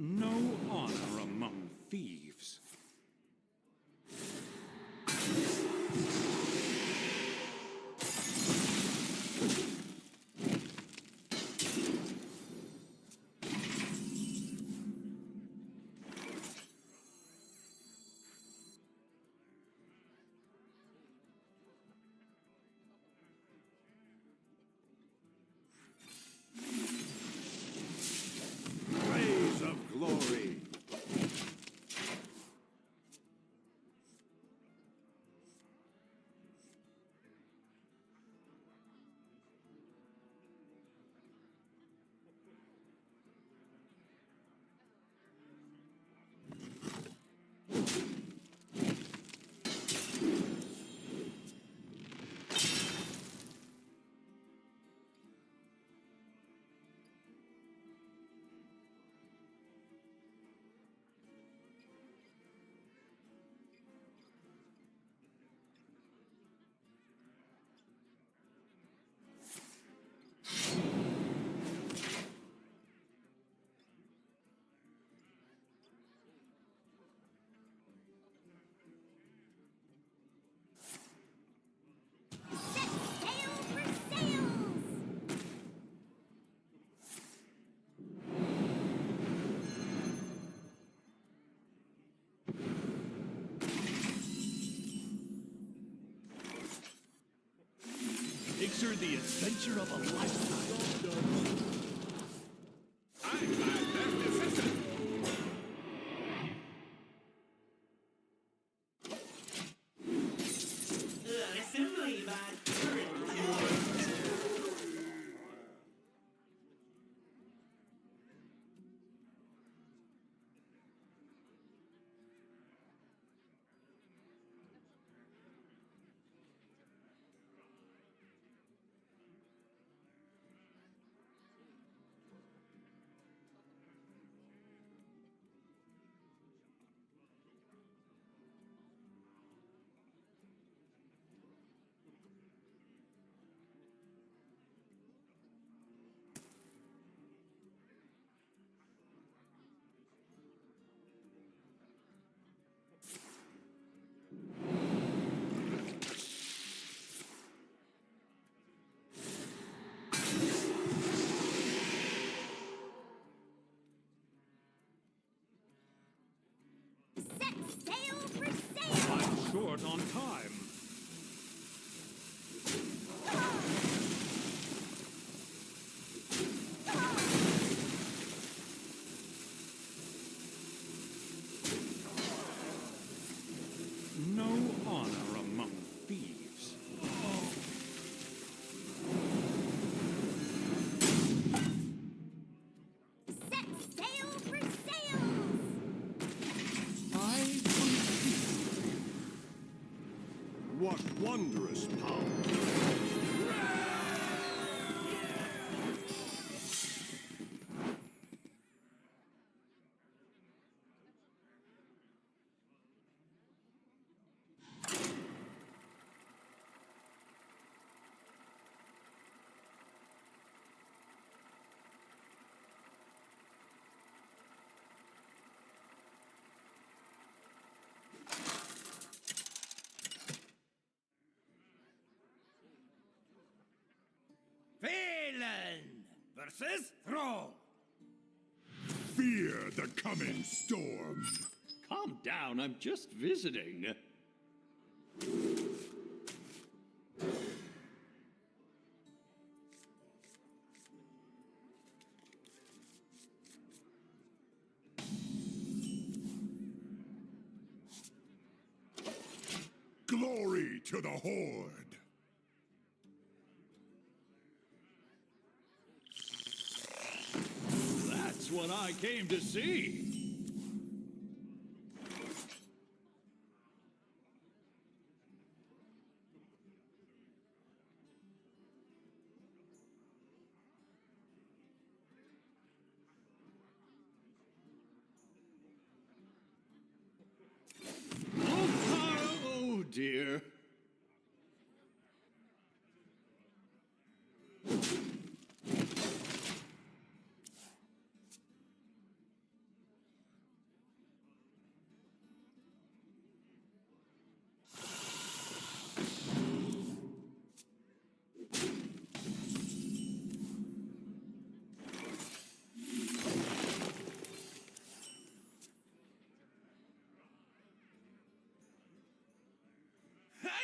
No honor among thieves. Praise of glory. Picture the adventure of a lifetime. I'm my best assistant. Assembly by I'm short on time. No honor among thieves. What wondrous power. Phelan versus Thrall. Fear the coming storm. Calm down, I'm just visiting. Glory to the Horde. That's what I came to see. Oh dear.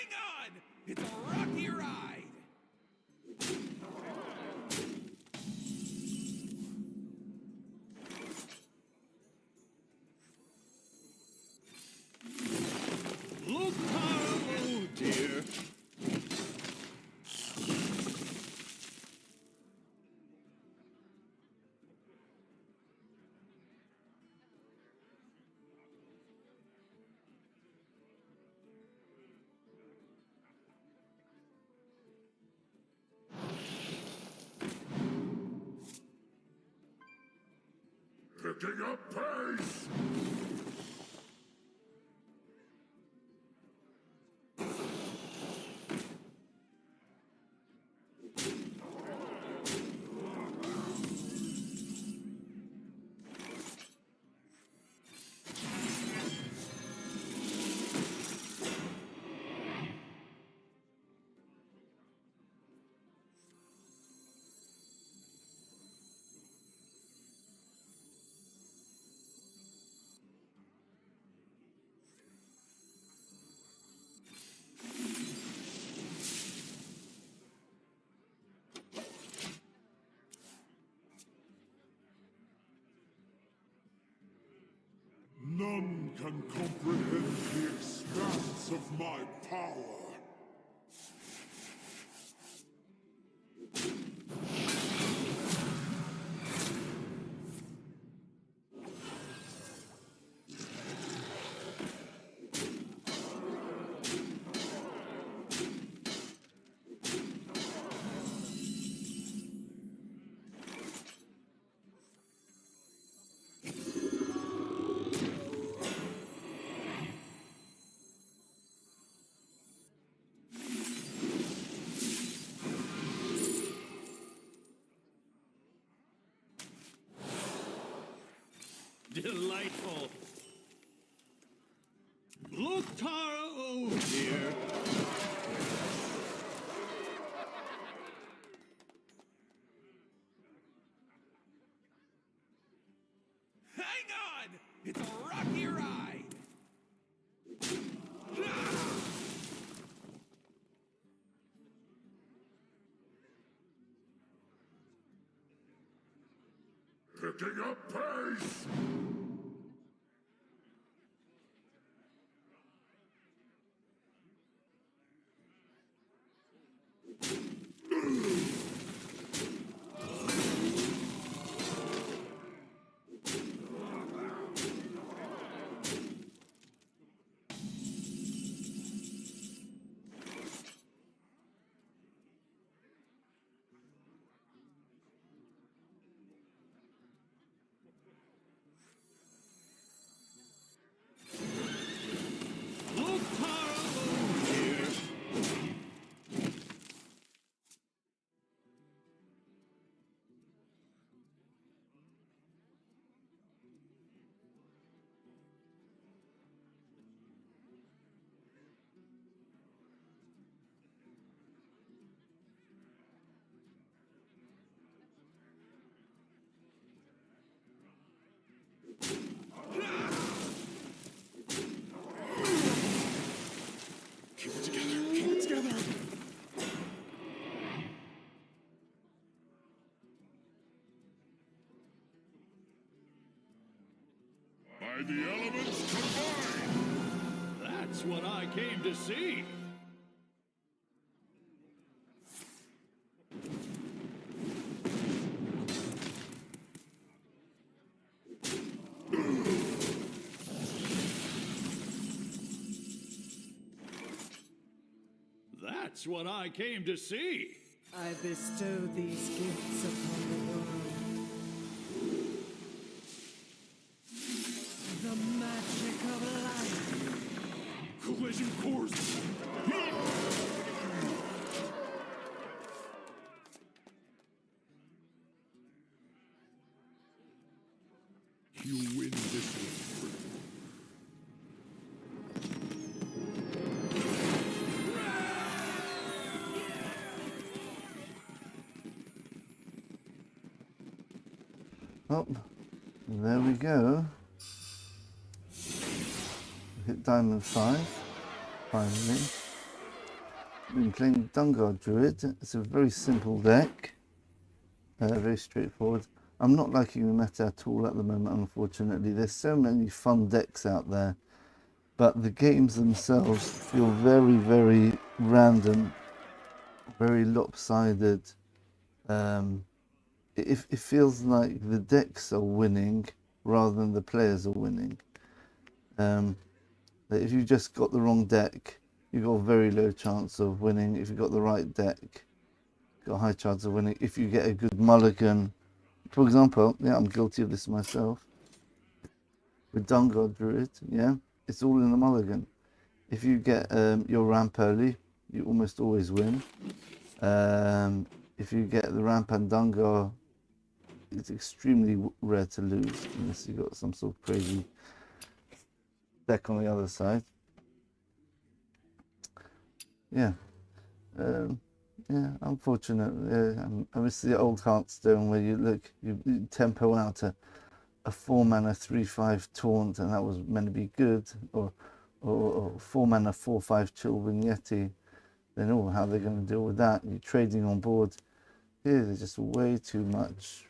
Hang on! It's a rocky ride! Look, Taro! Oh dear. Picking up pace! None can comprehend the expanse of my power. Delightful. Look, Taro! Oh dear. Hang on! It's a rocky ride! Picking up pace! Look, Taro! Oh dear. Keep it together, keep it together! By the elements combined! That's what I came to see. That's what I came to see. I bestow these gifts upon the world. The magic of life. Collision course! You win this one. Oh, there we go. Hit diamond 5, finally. been playing Dungar Druid. It's a very simple deck, very straightforward. I'm not liking the meta at all at the moment, unfortunately. There's so many fun decks out there, but the games themselves feel very, very random, very lopsided. It feels like the decks are winning rather than the players are winning. If you just got the wrong deck, you've got a very low chance of winning. If you've got the right deck, you've got a high chance of winning. If you get a good mulligan, for example, yeah, I'm guilty of this myself. With Dungar Druid, yeah, it's all in the mulligan. If you get your ramp early, you almost always win. If you get the ramp and Dungar, it's extremely rare to lose unless you've got some sort of crazy deck on the other side. Yeah. Yeah, unfortunate. I miss the old Hearthstone where you tempo out a 4-mana 3/5 taunt, and that was meant to be good, or 4-mana 4/5 chill Yeti. Then how are they going to deal with that? You're trading on board. Here, there's just way too much.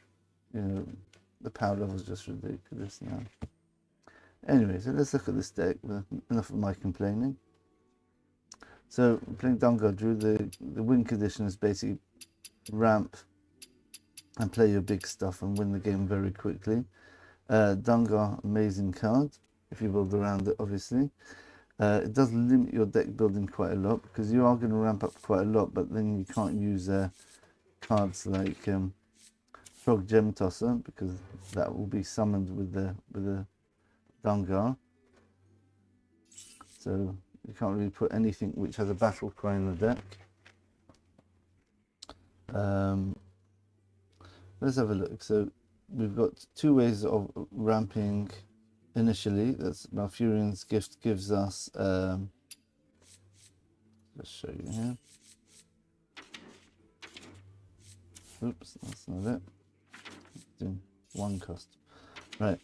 The power level is just ridiculous now. Anyway, so let's look at this deck. Enough of my complaining. So, playing Dungar Druid, the win condition is basically ramp and play your big stuff and win the game very quickly. Dungar, amazing card, if you build around it, obviously. It does limit your deck building quite a lot, because you are going to ramp up quite a lot, but then you can't use cards like Frog Gem Tosser, because that will be summoned with the Dungar. So you can't really put anything which has a battle cry in the deck. Let's have a look. So we've got two ways of ramping initially. That's Malfurion's Gift gives us, let's show you here. Oops, that's not it. Doing one cost. Right.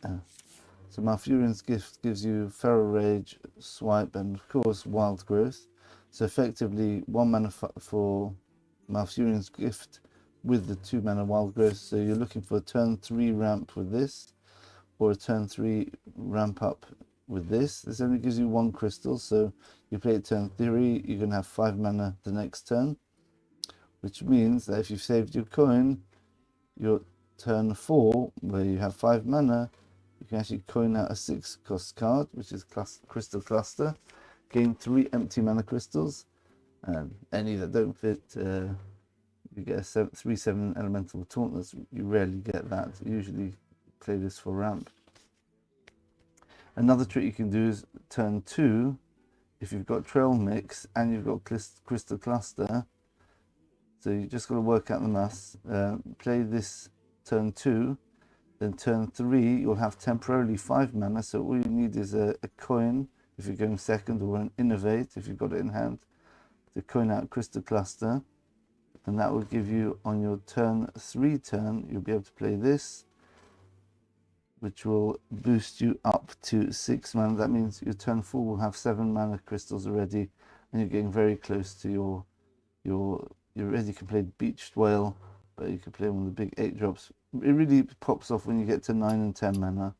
So Malfurion's Gift gives you Feral Rage, Swipe, and of course Wild Growth. So effectively 1 mana for Malfurion's Gift with the 2 mana Wild Growth. So you're looking for a turn 3 ramp with this, or a turn 3 ramp up with this. This only gives you 1 crystal, so you play it turn 3, you're going to have 5 mana the next turn, which means that if you've saved your coin, your turn 4, where you have 5 mana, you can actually coin out a 6 cost card, which is Crystal Cluster, gain 3 empty mana crystals, and any that don't fit, you get a 3/7 elemental tauntness. You rarely get that. Usually play this for ramp. Another trick you can do is turn 2, if you've got Trail Mix and you've got Crystal Cluster, so you just got to work out the maths, play this turn 2, then turn 3 you'll have temporarily 5 mana, so all you need is a coin if you're going second, or an Innovate if you've got it in hand, to coin out Crystal Cluster, and that will give you on your turn 3 you'll be able to play this, which will boost you up to 6 mana. That means your turn 4 will have 7 mana crystals already, and you're getting very close to you already can play Beached Whale, but you can play one of the big 8 drops. It really pops off when you get to 9 and 10 mana.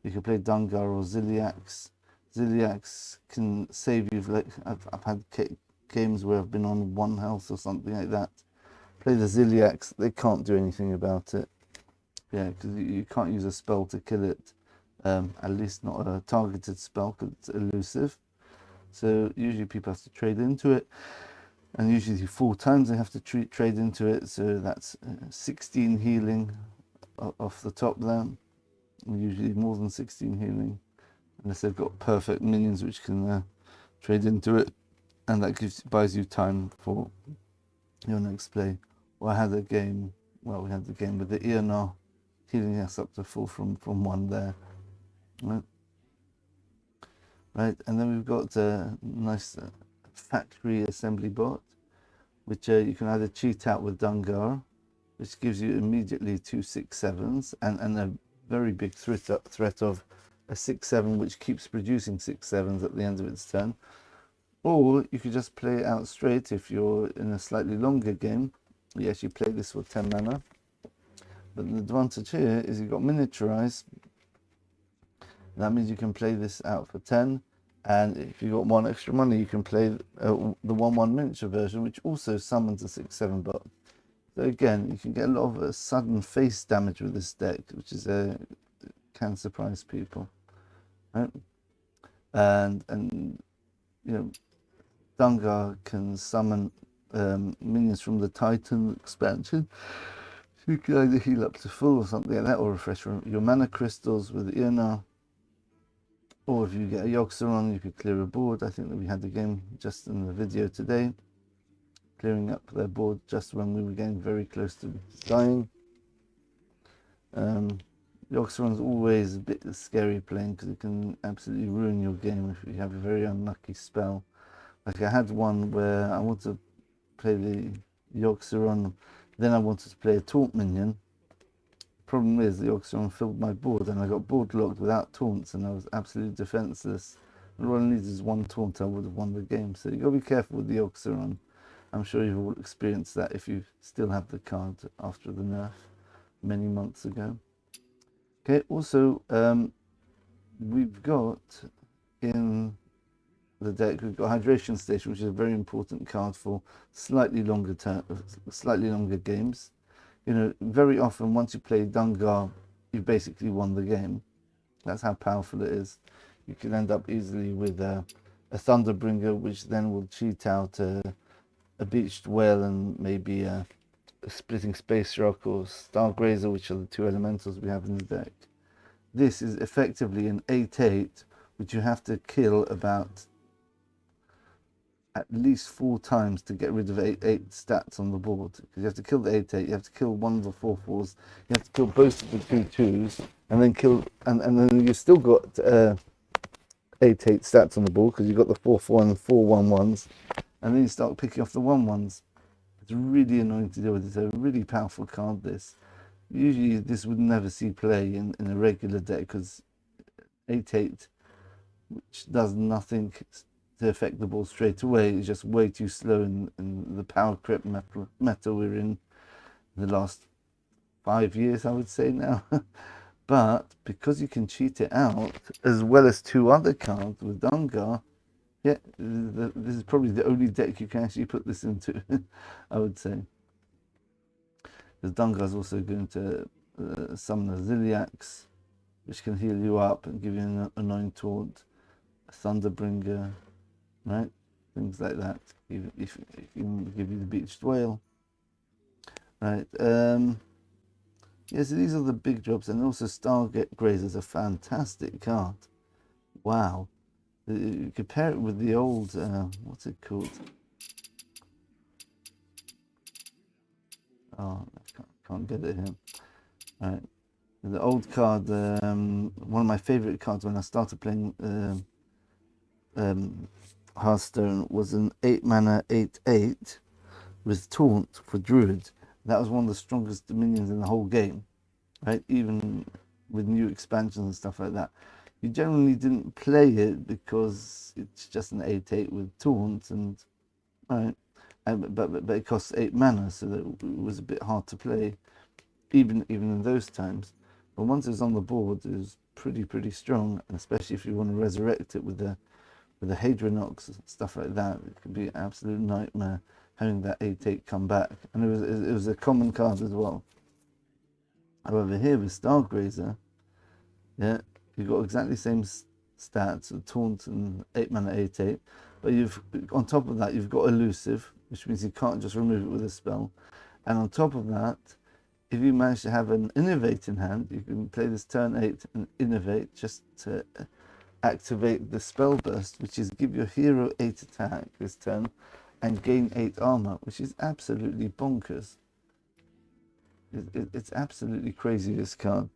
You can play Dungar or Ziliax. Ziliax can save you. Like I've had games where I've been on 1 health or something like that. Play the Ziliax, they can't do anything about it. Yeah, because you can't use a spell to kill it, at least not a targeted spell, because it's elusive. So usually people have to trade into it, and usually 4 times they have to trade into it. So that's 16 healing off the top there. Usually more than 16 healing, unless they've got perfect minions which can trade into it, and that buys you time for your next play. Well, we had the game with the ENR healing us up to full from 1 there. Right, and then we've got a nice factory assembly bot, which you can either cheat out with Dungar, which gives you immediately 2 6/7s, and a very big threat of a 6/7 which keeps producing 6/7s at the end of its turn. Or you could just play it out straight if you're in a slightly longer game. You actually play this for 10 mana. But the advantage here is you've got miniaturize. That means you can play this out for 10. And if you've got 1 extra money, you can play the 1/1 miniature version, which also summons a 6/7 bot. So again, you can get a lot of sudden face damage with this deck, which is can surprise people. Right? And you know, Dungar can summon minions from the Titan expansion. You can either heal up to full or something like that, or refresh your mana crystals with Irna. Or if you get a Yogg-Saron, you could clear a board. I think that we had the game just in the video today, clearing up their board just when we were getting very close to dying. Yogg-Saron's always a bit scary playing because it can absolutely ruin your game if you have a very unlucky spell. Like I had one where I wanted to play the Yogg-Saron, then I wanted to play a taunt minion. Problem is the Yogg-Saron filled my board and I got board locked without taunts and I was absolutely defenseless. And all I needed is 1 taunt, I would have won the game. So you got to be careful with the Yogg-Saron. I'm sure you've all experienced that if you still have the card after the nerf many months ago. Okay, also we've got in the deck, we've got Hydration Station, which is a very important card for slightly longer games. You know, very often once you play Dungar, you've basically won the game. That's how powerful it is. You can end up easily with a Thunderbringer, which then will cheat out a Beached Whale and maybe a Splitting Space Rock or Stargrazer, which are the 2 elementals we have in the deck. This is effectively an 8/8, which you have to kill about at least 4 times to get rid of 8/8 stats on the board. Because you have to kill the 8/8, you have to kill one of the 4/4s, you have to kill both of the 2/2s, and then kill, and then you've still got 8/8 stats on the board because you've got the 4/4 and the 4/1/1s, and then you start picking off the 1/1s. It's really annoying to deal with. It's a really powerful card, this. Usually this would never see play in a regular deck because 8/8, which does nothing to affect the ball straight away, is just way too slow in the power creep meta we're in the last 5 years, I would say now. But because you can cheat it out, as well as 2 other cards with Dungar, yeah, this is probably the only deck you can actually put this into, I would say. Because Dungar is also going to summon a Ziliax, which can heal you up and give you an annoying taunt, a Thunderbringer, right? Things like that. If you give you the Beached Whale, right? Yeah, so these are the big jobs, and also Stargrazer is a fantastic card. Wow. You compare it with the old, what's it called? Oh, I can't get it here. All right. The old card, one of my favorite cards when I started playing Hearthstone was an 8 mana 8/8 with Taunt for Druid. That was one of the strongest dominions in the whole game, right? Even with new expansions and stuff like that. You generally didn't play it because it's just an 8/8 with Taunt, and right, but it costs 8 mana, so that it was a bit hard to play, even in those times. But once it's on the board, it was pretty strong, and especially if you want to resurrect it with the Hadronox and stuff like that, it could be an absolute nightmare having that 8/8 come back. And it was a common card as well. However, here with Stargrazer, yeah, you've got exactly the same stats, Taunt and 8 mana 8/8, but you've, on top of that, you've got Elusive, which means you can't just remove it with a spell. And on top of that, if you manage to have an Innovate in hand, you can play this turn 8 and Innovate just to activate the Spell Burst, which is give your hero 8 attack this turn and gain 8 armor, which is absolutely bonkers. It's absolutely crazy, this card.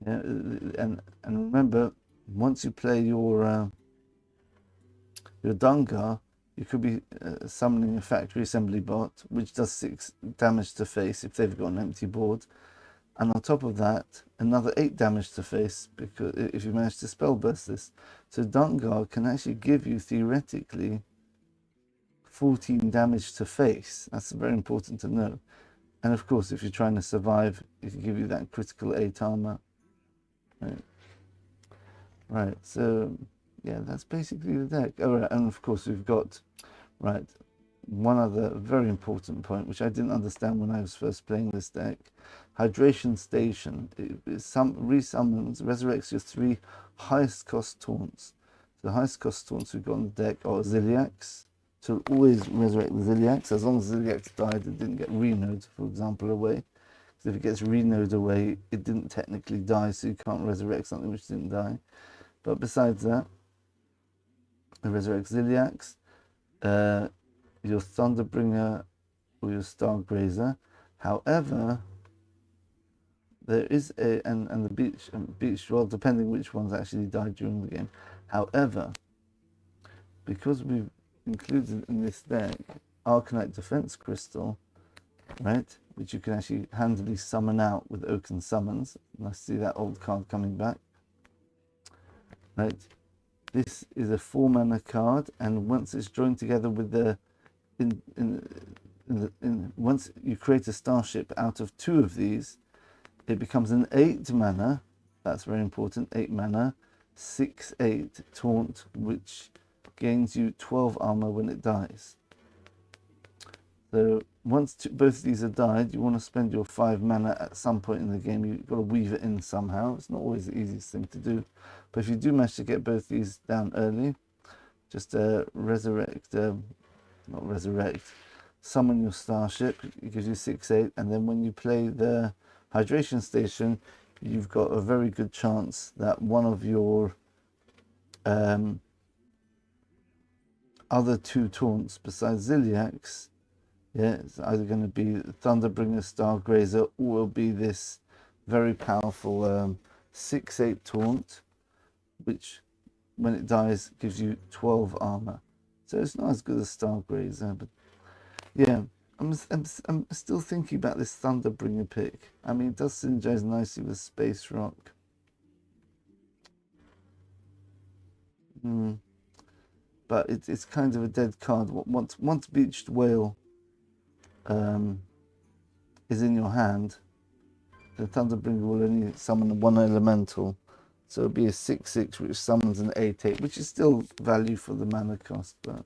Yeah, and remember, once you play your Dungar, you could be summoning a Factory Assembly bot, which does 6 damage to face if they've got an empty board, and on top of that, another 8 damage to face because if you manage to spell burst this. So Dungar can actually give you, theoretically, 14 damage to face. That's very important to know. And of course, if you're trying to survive, it can give you that critical 8 armor. Right, so yeah, that's basically the deck. Oh, right, and of course we've got, right, one other very important point, which I didn't understand when I was first playing this deck. Hydration Station. It resummons, resurrects your 3 highest cost taunts. The highest cost taunts we've got on the deck are Ziliacs. So always resurrect the Ziliacs. As long as Ziliacs died, it didn't get renode, for example, away. Because if it gets renode away, it didn't technically die, so you can't resurrect something which didn't die. But besides that, it resurrects Ziliacs, your Thunderbringer or your Stargrazer. However, there is a and the beach, well, depending which ones actually died during the game. However, because we've included in this deck Arcanite Defense Crystal, right, which you can actually handily summon out with Oaken Summons. And I see that old card coming back. Right, this is a 4 mana card, and once it's joined together with the once you create a starship out of 2 of these, it becomes an 8 mana. That's very important. 8 mana, 6/8 taunt, which gains you 12 armor when it dies. So once both of these are died, you want to spend your 5 mana at some point in the game. You've got to weave it in somehow. It's not always the easiest thing to do. But if you do manage to get both these down early, just summon your starship. It gives you 6/8. And then when you play the Hydration Station, you've got a very good chance that one of your other 2 taunts besides Ziliacs, yeah, it's either going to be Thunderbringer, Stargrazer, or will be this very powerful 6/8 taunt, which when it dies gives you 12 armor. So it's not as good as Stargrazer, but yeah, I'm still thinking about this Thunderbringer pick. I mean, it does synergize nicely with Space Rock. But it's kind of a dead card. Once Beached Whale is in your hand, the Thunderbringer will only summon 1 elemental. So it'll be a 6/6 which summons an 8/8, which is still value for the mana cost, but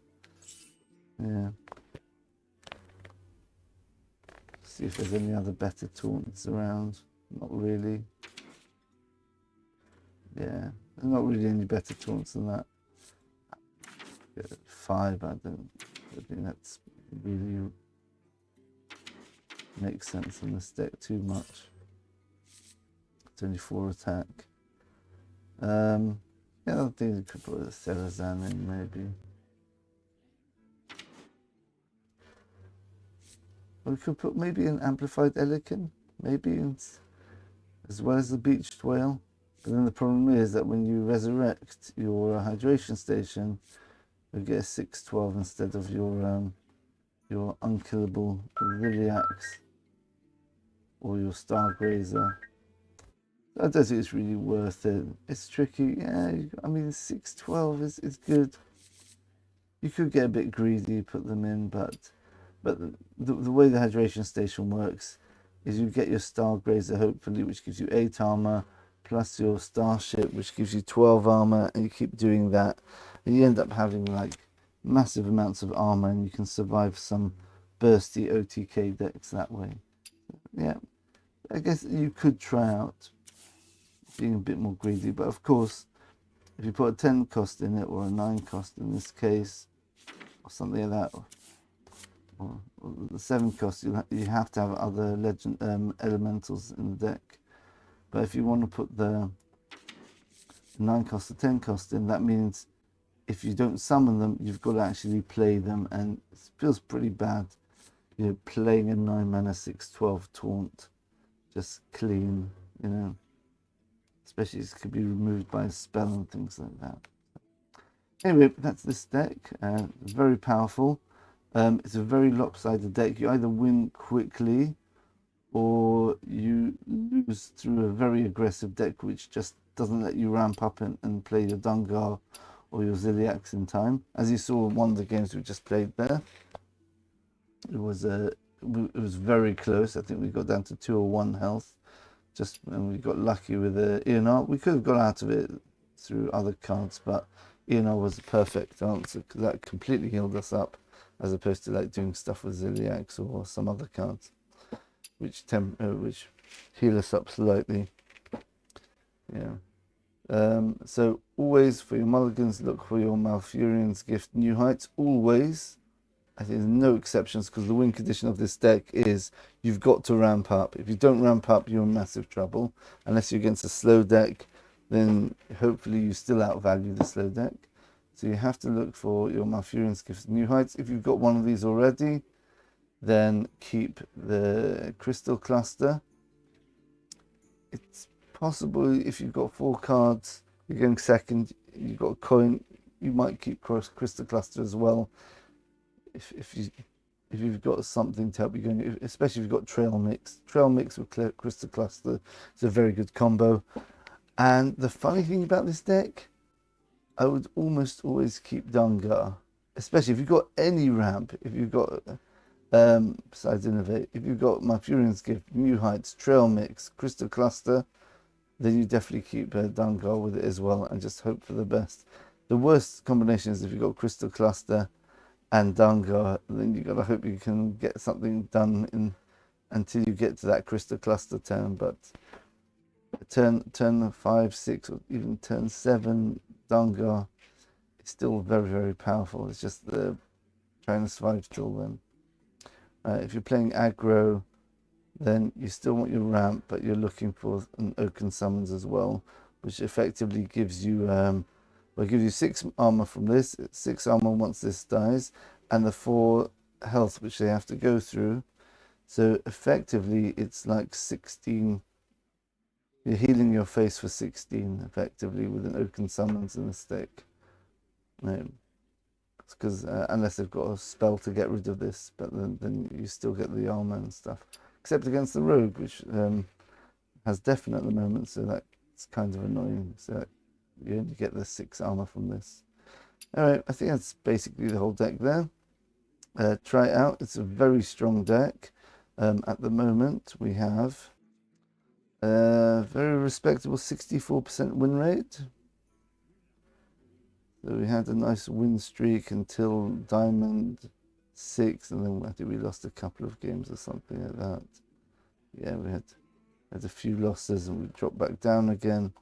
yeah. See if there's any other better taunts around. Not really. Yeah, there's not really any better taunts than that. 5, I think that's really makes sense in this deck too much. It's only 4 attack. Yeah, I think you could put a Cerazan in maybe. Or we could put maybe an Amplified Elican, maybe, as well as the Beached Whale. But then the problem is that when you resurrect your Hydration Station, you get a 6/12 instead of your unkillable Ziliacs or your Stargrazer. I don't think it's really worth it. It's tricky. Yeah, I mean, 6/12 is good. You could get a bit greedy, put them in, but the way the Hydration Station works is you get your Stargrazer, hopefully, which gives you 8 armor, plus your Starship, which gives you 12 armor, and you keep doing that. And you end up having, like, massive amounts of armor, and you can survive some bursty OTK decks that way. Yeah, I guess you could try out being a bit more greedy, but of course, if you put a 10 cost in it, or a 9 cost in this case, or something like that, or the 7 cost, you have to have other legend elementals in the deck. But if you want to put the 9 cost or 10 cost in, that means if you don't summon them, you've got to actually play them, and it feels pretty bad, you know, playing a 9 mana 6/12 taunt just clean, you know, especially it could be removed by a spell and things like that. Anyway, that's this deck. Very powerful. It's a very lopsided deck. You either win quickly or you lose through a very aggressive deck which just doesn't let you ramp up and play your Dungar or your Ziliax in time. As you saw in one of the games we just played there, it was very close. I think we got down to 2 or 1 health, just and we got lucky with the ENR. We could have got out of it through other cards, but ENR was the perfect answer because that completely healed us up, as opposed to like doing stuff with Ziliax or some other cards, which heal us up slightly. Yeah. So always for your mulligans, look for your Malfurion's Gift New Heights. Always. I think there's no exceptions, because the win condition of this deck is you've got to ramp up. If you don't ramp up, you're in massive trouble. Unless you're against a slow deck, then hopefully you still outvalue the slow deck. So you have to look for your Malfurion's Gift New Heights. If you've got one of these already, then keep the Crystal Cluster. It's possible if you've got 4 cards, you're going second, you've got a coin, you might keep Crystal Cluster as well. If you've got something to help you going, especially if you've got Trail Mix with Crystal Cluster, it's a very good combo. And the funny thing about this deck, I would almost always keep Dungar, especially if you've got any ramp. If you've got besides Innovate, if you've got Malfurion's Gift, New Heights, Trail Mix, Crystal Cluster, then you definitely keep Dungar with it as well, and just hope for the best. The worst combination is if you've got Crystal Cluster and Dungar, then you've got to hope you can get something done until you get to that Crystal Cluster turn. But turn 5, 6, or even turn 7 Dungar is still very, very powerful. It's just trying to survive till then. If you're playing aggro, then you still want your ramp, but you're looking for an Oaken Summons as well, which effectively gives you will give you 6 armor from this, 6 armor once this dies, and the 4 health which they have to go through. So effectively it's like 16. You're healing your face for 16 effectively with an Oaken Summons in the stick. Because unless they've got a spell to get rid of this, but then you still get the armor and stuff. Except against the rogue, which has deafen at the moment, so that's kind of annoying. So you only get the 6 armor from this. Alright, I think that's basically the whole deck there. Try it out. It's a very strong deck. At the moment, we have a very respectable 64% win rate. So we had a nice win streak until Diamond 6, and then I think we lost a couple of games or something like that. Yeah, we had a few losses and we dropped back down again.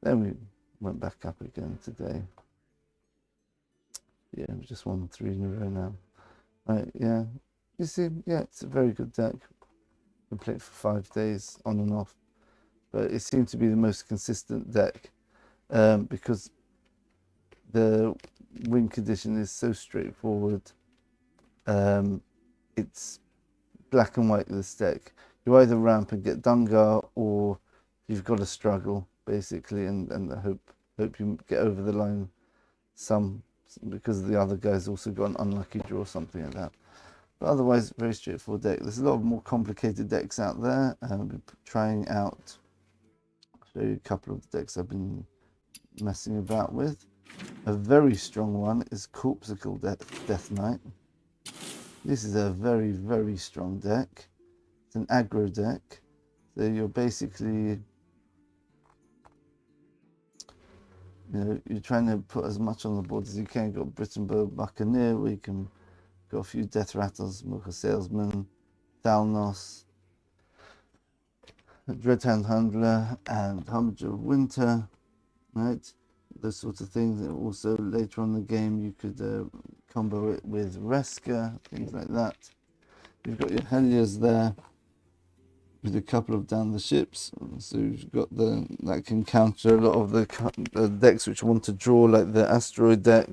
Then we went back up again today. Yeah, we just won 3 in a row now. Right, yeah. You see, yeah, it's a very good deck. We played for 5 days on and off. But it seemed to be the most consistent deck because the win condition is so straightforward. It's black and white with this deck. You either ramp and get Dungar, or you've got to struggle basically, and hope you get over the line some, because the other guys also got an unlucky draw or something like that. But otherwise, very straightforward deck. There's a lot of more complicated decks out there. We're trying out. I'll show you a couple of the decks I've been messing about with. A very strong one is Corpsicle Death Knight. This is a very, very strong deck. It's an aggro deck. So you're basically, you're trying to put as much on the board as you can. You've got Brittenberg Buccaneer, where you can got a few Death Rattles, Mocha Salesman, Thalnos, Dreadhand Handler, and Harbinger of Winter, right? Those sorts of things. And also later on in the game, you could combo it with Reska, things like that. You've got your Helliers there with a couple of down the ships, so you've got that can counter a lot of the decks which want to draw, like the Asteroid deck,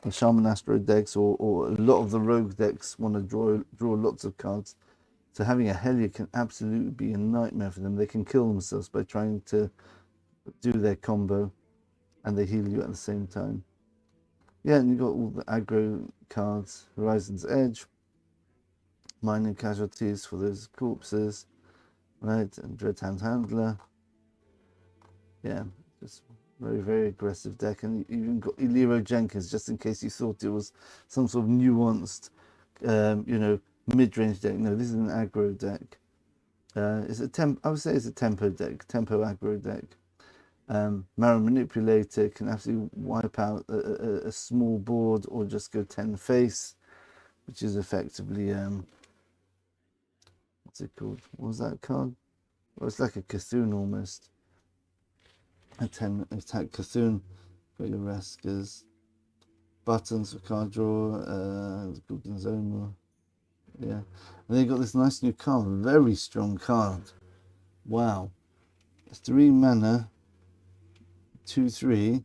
the Shaman Asteroid decks, or a lot of the Rogue decks want to draw lots of cards. So having a Hellier can absolutely be a nightmare for them. They can kill themselves by trying to do their combo, and they heal you at the same time. Yeah, and you've got all the aggro cards, Horizon's Edge, Mining Casualties for those corpses, right, and Dreadhand Handler. Yeah, just very, very aggressive deck. And you even got Eliro Jenkins, just in case you thought it was some sort of nuanced, you know, mid-range deck. No, this is an aggro deck. It's a I would say it's a tempo deck, tempo aggro deck. Marrow Manipulator can absolutely wipe out a small board or just go 10 face, which is effectively what's it called? What was that card? Well, it's like a Cthulhu almost. A 10 attack Cthulhu. Got your Raskers. Buttons for card draw. Golden Zoma. Yeah. And they got this nice new card. Very strong card. Wow. 3 mana. 2/3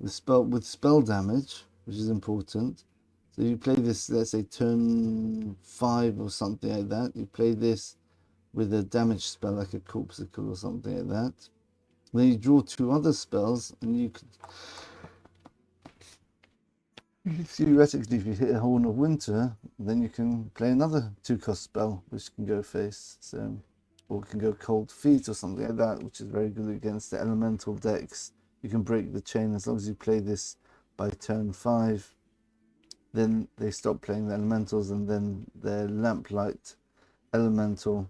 with spell damage, which is important. So you play this, let's say turn 5 or something like that. You play this with a damage spell like a Corpsicle or something like that. Then you draw 2 other spells, and you could theoretically, if you hit a Horn of Winter, then you can play another 2-cost spell, which can go face. So, or it can go Cold Feet or something like that, which is very good against the elemental decks. You can break the chain as long as you play this by turn 5. Then they stop playing the elementals, and then their Lamplight elemental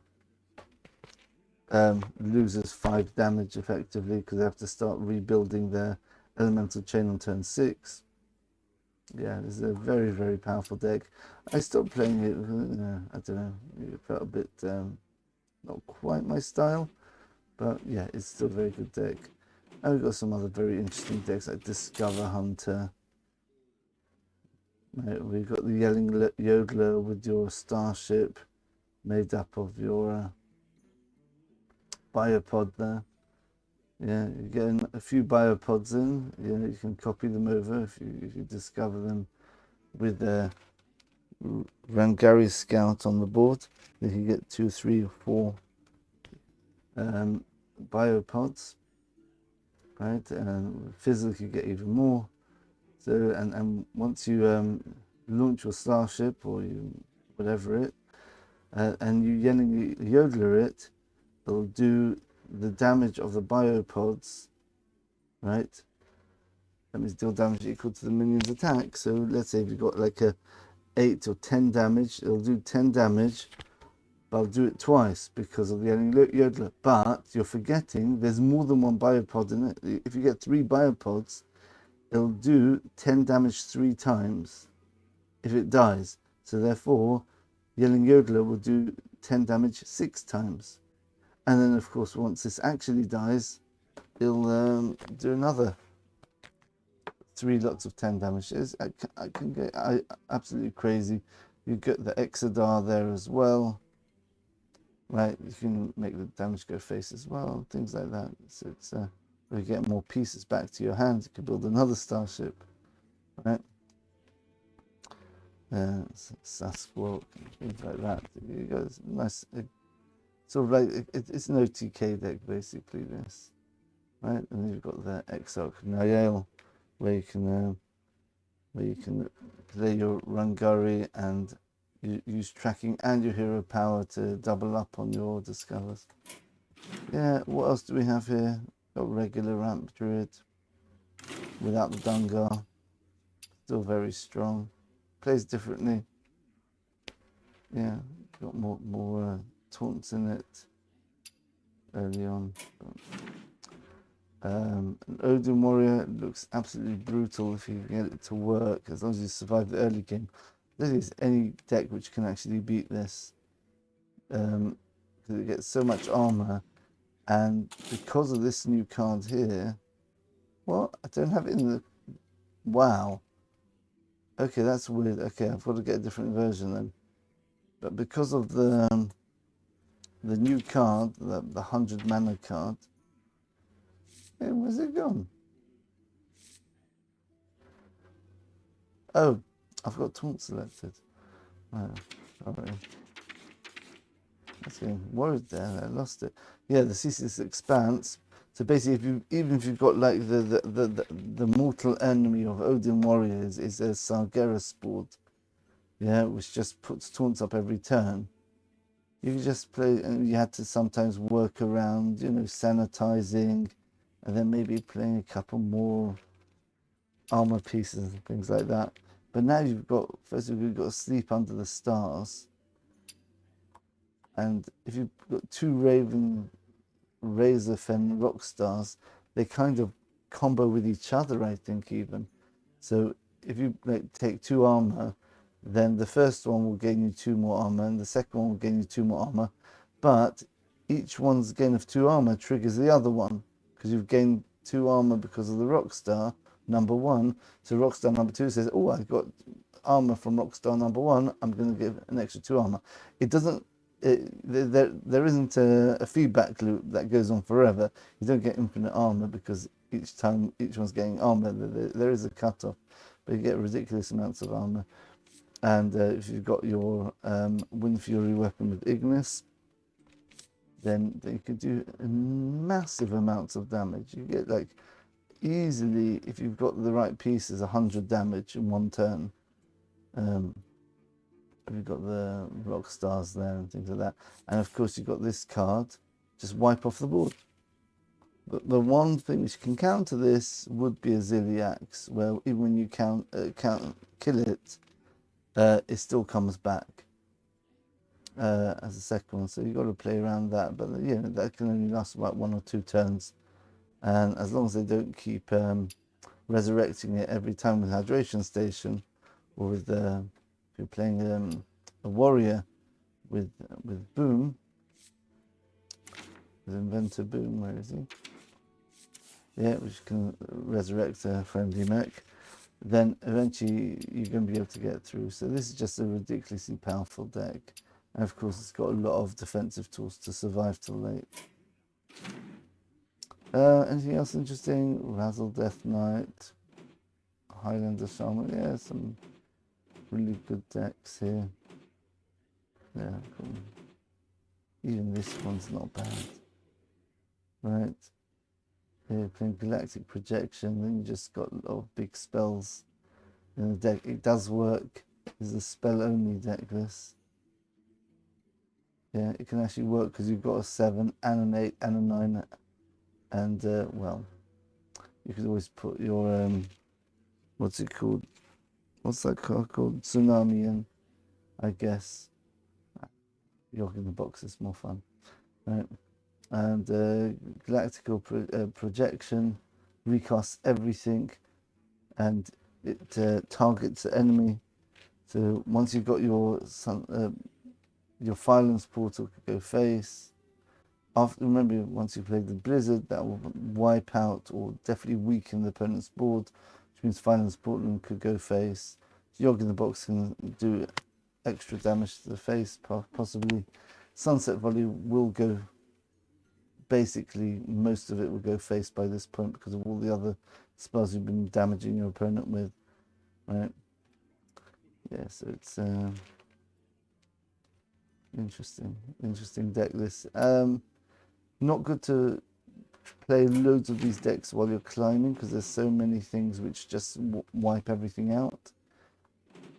loses 5 damage effectively, because they have to start rebuilding their elemental chain on turn 6. Yeah, this is a very, very powerful deck. I stopped playing it. I don't know. It felt a bit not quite my style, but yeah, it's still a very good deck. And we've got some other very interesting decks like Discover Hunter. Right, we've got the Yelling Yodeler with your Starship made up of your Biopod there. Yeah, you're getting a few Biopods in. Yeah, you can copy them over if you discover them with Rangari Scout on the board. You can get 2, 3, or 4 Biopods. Right, and physically you get even more. So and once you launch your Starship or you whatever it, and you Yelling Yodeler it, it'll do the damage of the Biopods, right? That means deal damage equal to the minion's attack. So let's say if you've got like a 8 or 10 damage, it'll do 10 damage. But I'll do it twice because of the Yelling Yodeler. But you're forgetting there's more than one Biopod in it. If you get 3 Biopods, it'll do 10 damage 3 times if it dies. So therefore, Yelling Yodeler will do 10 damage 6 times. And then, of course, once this actually dies, it'll do another 3 lots of 10 damage. I can get absolutely crazy. You get the Exodar there as well. Right, you can make the damage go face as well, things like that. So it's you get more pieces back to your hand. You can build another Starship, right? Sasquatch, things like that. You got nice, sort of like it's an OTK deck basically. This, right? And then you've got the Exarch Nael, where you can play your Rangari and use tracking and your hero power to double up on your discovers. Yeah, what else do we have here? Got regular Ramp Druid without the Dungar. Still very strong. Plays differently. Yeah, got more taunts in it early on. An Odin Warrior looks absolutely brutal if you get it to work, as long as you survive the early game. There is any deck which can actually beat this, because it gets so much armor, and because of this new card here, what? I don't have it in the. Wow. Okay, that's weird. Okay, I've got to get a different version then. But because of the new card, the 100 mana card, hey, where's it gone? Oh, I've got taunt selected. Oh, sorry. I was getting worried there. I lost it. Yeah, the CC's Expanse. So basically, even if you've got like the mortal enemy of Odin Warriors is a Sargeras board, yeah, which just puts taunts up every turn. You can just play, and you had to sometimes work around, you know, sanitizing and then maybe playing a couple more armor pieces and things like that. But now you've got, first of all, you've got to sleep under the stars. And if you've got two Raven Razorfen rock stars, they kind of combo with each other, I think, even. So if you take 2 armor, then the first one will gain you 2 more armor, and the second one will gain you 2 more armor. But each one's gain of 2 armor triggers the other one, because you've gained 2 armor because of the Rockstar number 1. So Rockstar number 2 says, oh, I got armor from Rockstar number 1, I'm going to give an extra 2 armor. It doesn't, there isn't a feedback loop that goes on forever. You don't get infinite armor because each time each one's getting armor, there is a cutoff, but you get ridiculous amounts of armor. And if you've got your Wind Fury weapon with Ignis, then you can do massive amounts of damage. You get like easily, if you've got the right pieces, 100 damage in 1 turn. You've got the rock stars there and things like that, and of course you've got this card, just wipe off the board. But the one thing which can counter this would be a Ziliax, where even when you kill it, it still comes back as a second one. So you've got to play around that, but you know, that can only last about 1 or 2 turns, and as long as they don't keep resurrecting it every time with Hydration Station, or with if you're playing a warrior with Boom, with Inventor Boom, where is he? Yeah, which can resurrect a friendly mech, then eventually you're going to be able to get through. So this is just a ridiculously powerful deck, and of course it's got a lot of defensive tools to survive till late. Anything else interesting? Razzle Death Knight, Highlander Shaman, yeah, some really good decks here. Yeah, cool. Even this one's not bad. Right. Here, playing Galactic Projection, then you just got a lot of big spells in the deck. It does work. This is a spell only deck, this. Yeah, it can actually work because you've got a 7 and an 8 and a 9. And, well, you could always put your, what's it called? What's that card called? Tsunami in, I guess. You're in the box is more fun. Right. And Galactical Projection recasts everything, and it targets the enemy. So once you've got your Phylum's Portal could go face. Remember, once you play the Blizzard, that will wipe out or definitely weaken the opponent's board, which means Phylum's Portal could go face. Yogg in the Box can do extra damage to the face, possibly. Sunset Volley will go, basically most of it will go face by this point because of all the other spells you've been damaging your opponent with, right? Yeah, so it's interesting deck list. Not good to play loads of these decks while you're climbing because there's so many things which just wipe everything out.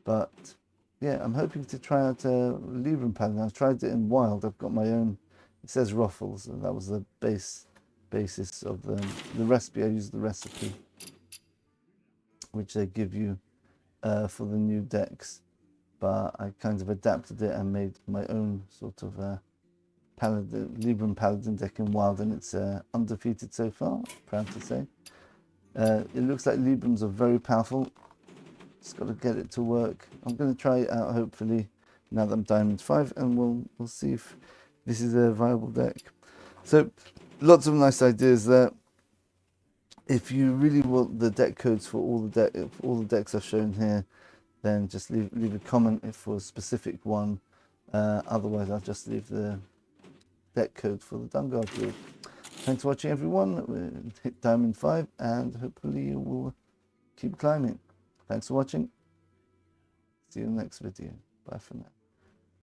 But yeah, I'm hoping to try out Libram Paladin. I've tried it in Wild. I've got my own. It says Ruffles, and that was the basis of the recipe. I used the recipe, which they give you for the new decks. But I kind of adapted it and made my own sort of Libram Paladin deck in Wild, and it's undefeated so far, proud to say. It looks like Librams are very powerful. Just got to get it to work. I'm going to try it out, hopefully, now that I'm Diamond 5, and we'll see if this is a viable deck. So, lots of nice ideas there. If you really want the deck codes for all the decks I've shown here, then just leave a comment for a specific one. Otherwise, I'll just leave the deck code for the Dungar Druid. Thanks for watching, everyone. We'll hit Diamond 5, and hopefully you will keep climbing. Thanks for watching. See you in the next video. Bye for now.